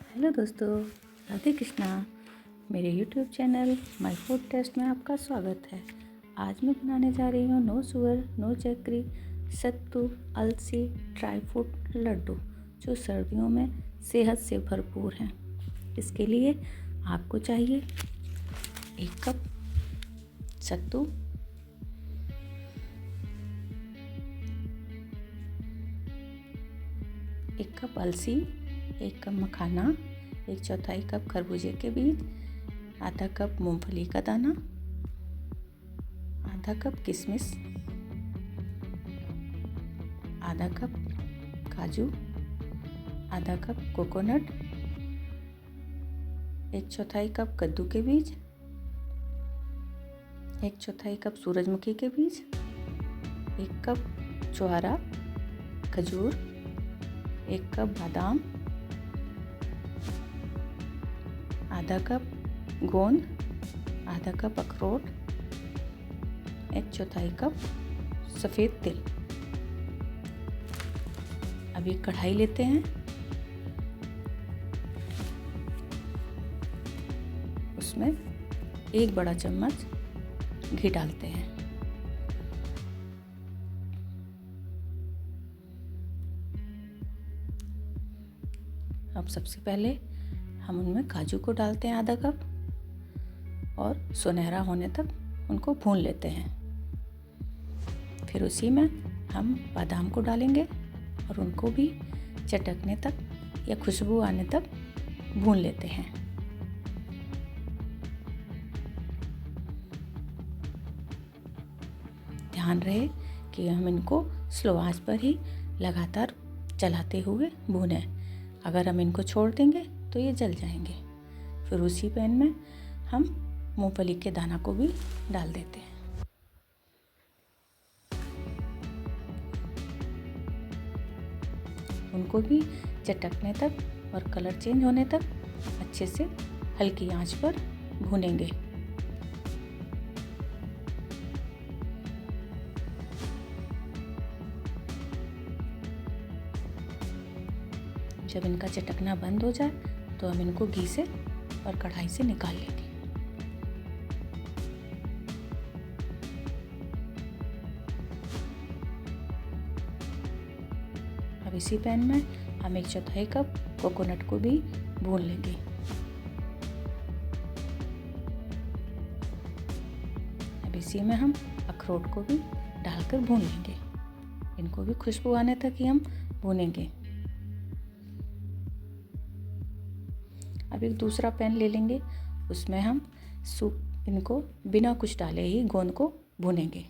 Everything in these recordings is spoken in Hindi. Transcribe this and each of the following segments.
हेलो दोस्तों, राधे कृष्णा। मेरे YouTube channel my food taste में आपका स्वागत है। आज मैं बनाने जा रही हूँ नो शुगर नो चक्री सत्तू अलसी ड्राई फ्रूट लड्डू, जो सर्दियों में सेहत से भरपूर हैं। इसके लिए आपको चाहिए 1 कप सत्तू, 1 कप अलसी, 1 कप मखाना, 1/4 कप खरबूजे के बीज, आधा कप मूंगफली का दाना, आधा कप किशमिश, आधा कप काजू, आधा कप कोकोनट, 1/4 कप कद्दू के बीज, 1/4 कप सूरजमुखी के बीज, 1 कप छुहारा खजूर, 1 कप बादाम, आधा कप गोंद, आधा कप अखरोट, 1/4 कप सफ़ेद तिल। अब एक कढ़ाई लेते हैं, उसमें 1 बड़ा चम्मच घी डालते हैं। अब सबसे पहले हम उनमें काजू को डालते हैं आधा कप और सुनहरा होने तक उनको भून लेते हैं। फिर उसी में हम बादाम को डालेंगे और उनको भी चटकने तक या खुशबू आने तक भून लेते हैं। ध्यान रहे कि हम इनको स्लो आंच पर ही लगातार चलाते हुए भूनें। अगर हम इनको छोड़ देंगे तो ये जल जाएंगे। फिर उसी पैन में हम मूंगफली के दाना को भी डाल देते हैं। उनको भी चटकने तक और कलर चेंज होने तक अच्छे से हल्की आंच पर भूनेंगे। जब इनका चटकना बंद हो जाए तो हम इनको घी से और कढ़ाई से निकाल लेंगे। अब इसी पैन में हम 1/4 कप कोकोनट को भी भून लेंगे। अब इसी में हम अखरोट को भी डालकर भून लेंगे। इनको भी खुशबू आने तक ही हम भूनेंगे। अब एक दूसरा पैन ले लेंगे, उसमें हम इनको बिना कुछ डाले ही गोंद को भूनेंगे,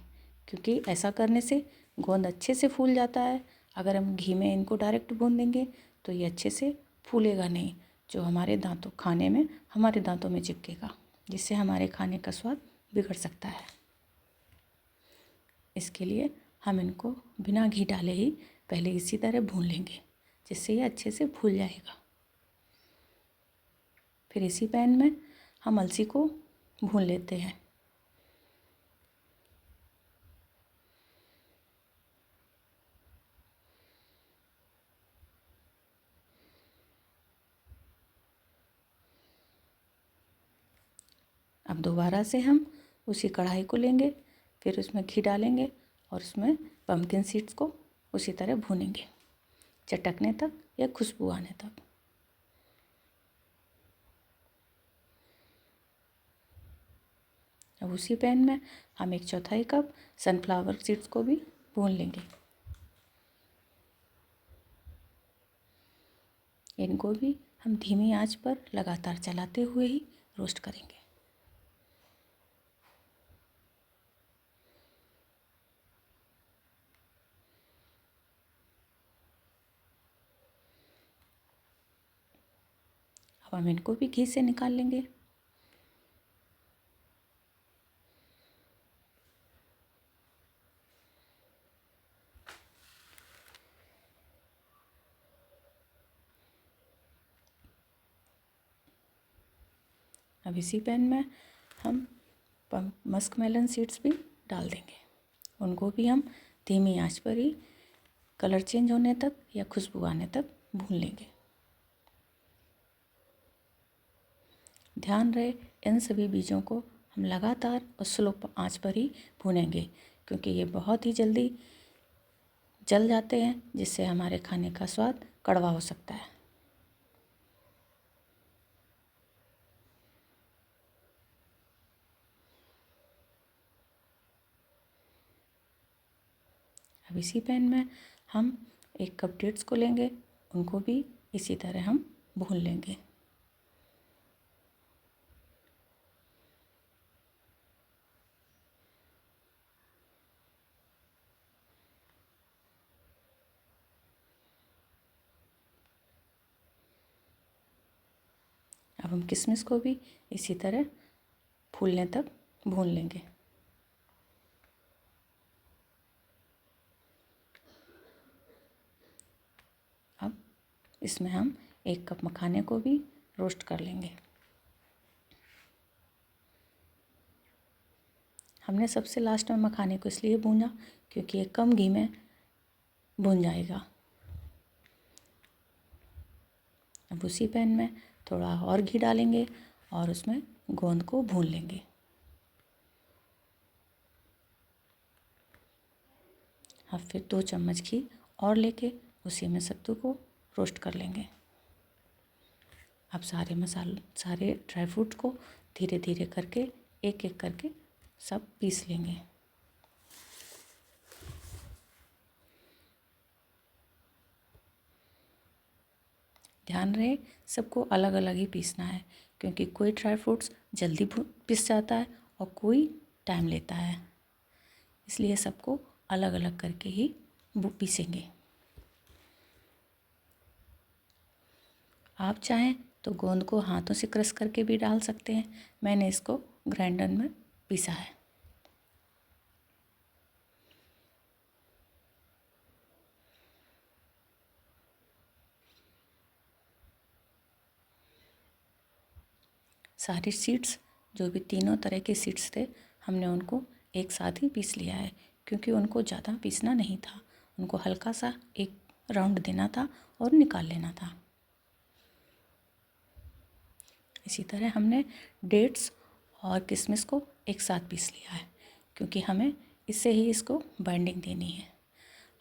क्योंकि ऐसा करने से गोंद अच्छे से फूल जाता है। अगर हम घी में इनको डायरेक्ट भून देंगे तो ये अच्छे से फूलेगा नहीं, जो हमारे दांतों खाने में हमारे दांतों में चिपकेगा, जिससे हमारे खाने का स्वाद बिगड़ सकता है। इसके लिए हम इनको बिना घी डाले ही पहले इसी तरह भून लेंगे, जिससे ये अच्छे से फूल जाएगा। फिर इसी पैन में हम अलसी को भून लेते हैं। अब दोबारा से हम उसी कढ़ाई को लेंगे, फिर उसमें घी डालेंगे और उसमें पम्पकिन सीड्स को उसी तरह भूनेंगे, चटकने तक या खुशबू आने तक। अब उसी पैन में हम 1/4 कप सनफ्लावर सीड्स को भी भून लेंगे। इनको भी हम धीमी आंच पर लगातार चलाते हुए ही रोस्ट करेंगे। अब हम इनको भी घी से निकाल लेंगे। अब इसी पैन में हम मस्क मेलन सीड्स भी डाल देंगे। उनको भी हम धीमी आंच पर ही कलर चेंज होने तक या खुशबू आने तक भून लेंगे। ध्यान रहे इन सभी बीजों को हम लगातार और स्लो आंच पर ही भूनेंगे, क्योंकि ये बहुत ही जल्दी जल जाते हैं, जिससे हमारे खाने का स्वाद कड़वा हो सकता है। अब इसी पैन में हम 1 कप डेट्स को लेंगे, उनको भी इसी तरह हम भून लेंगे। अब हम किशमिश को भी इसी तरह फूलने तक भून लेंगे। अब इसमें हम 1 कप मखाने को भी रोस्ट कर लेंगे। हमने सबसे लास्ट में मखाने को इसलिए भूना क्योंकि ये कम घी में भून जाएगा। अब उसी पैन में थोड़ा और घी डालेंगे और उसमें गोंद को भून लेंगे। अब फिर 2 चम्मच घी और लेके उसी में सत्तू को रोस्ट कर लेंगे। अब सारे ड्राई फ्रूट को धीरे धीरे करके एक एक करके सब पीस लेंगे। ध्यान रहे सबको अलग अलग ही पीसना है, क्योंकि कोई ड्राई फ्रूट्स जल्दी पिस जाता है और कोई टाइम लेता है, इसलिए सबको अलग अलग करके ही पीसेंगे। आप चाहें तो गोंद को हाथों से क्रश करके भी डाल सकते हैं। मैंने इसको ग्राइंडर में पीसा है। सारी सीड्स जो भी तीनों तरह के सीड्स थे हमने उनको एक साथ ही पीस लिया है, क्योंकि उनको ज़्यादा पीसना नहीं था, उनको हल्का सा एक राउंड देना था और निकाल लेना था। इसी तरह हमने डेट्स और किशमिश को एक साथ पीस लिया है, क्योंकि हमें इससे ही इसको बाइंडिंग देनी है।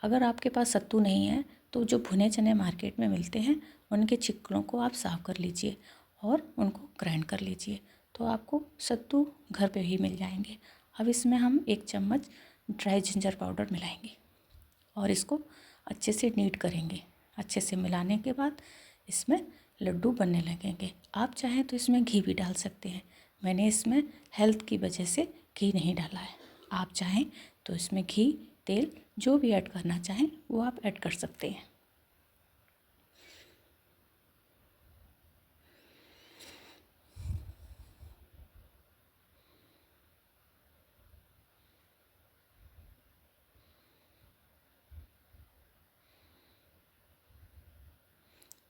अगर आपके पास सत्तू नहीं है तो जो भुने चने मार्केट में मिलते हैं उनके छिक्कलों को आप साफ़ कर लीजिए और उनको ग्राइंड कर लीजिए, तो आपको सत्तू घर पे ही मिल जाएंगे। अब इसमें हम 1 चम्मच ड्राई जिंजर पाउडर मिलाएंगे और इसको अच्छे से नीट करेंगे। अच्छे से मिलाने के बाद इसमें लड्डू बनने लगेंगे। आप चाहें तो इसमें घी भी डाल सकते हैं। मैंने इसमें हेल्थ की वजह से घी नहीं डाला है। आप चाहें तो इसमें घी, तेल जो भी ऐड करना चाहें वो आप ऐड कर सकते हैं।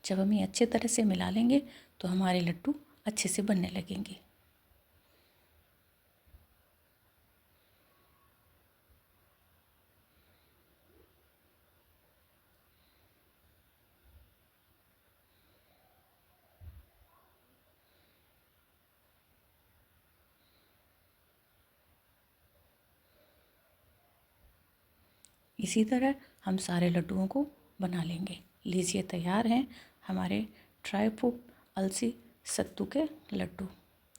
जब हम ये अच्छे तरह से मिला लेंगे तो हमारे लड्डू अच्छे से बनने लगेंगे। इसी तरह हम सारे लड्डुओं को बना लेंगे। लीजिए तैयार हैं हमारे ड्राई फ्रूट अलसी सत्तू के लड्डू,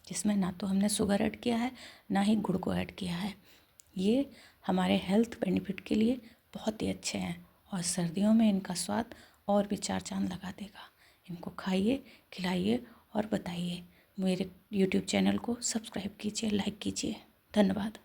जिसमें ना तो हमने शुगर ऐड किया है ना ही गुड़ को ऐड किया है। ये हमारे हेल्थ बेनिफिट के लिए बहुत ही अच्छे हैं और सर्दियों में इनका स्वाद और भी 4 चांद लगा देगा। इनको खाइए, खिलाइए और बताइए। मेरे YouTube चैनल को सब्सक्राइब कीजिए, लाइक कीजिए। धन्यवाद।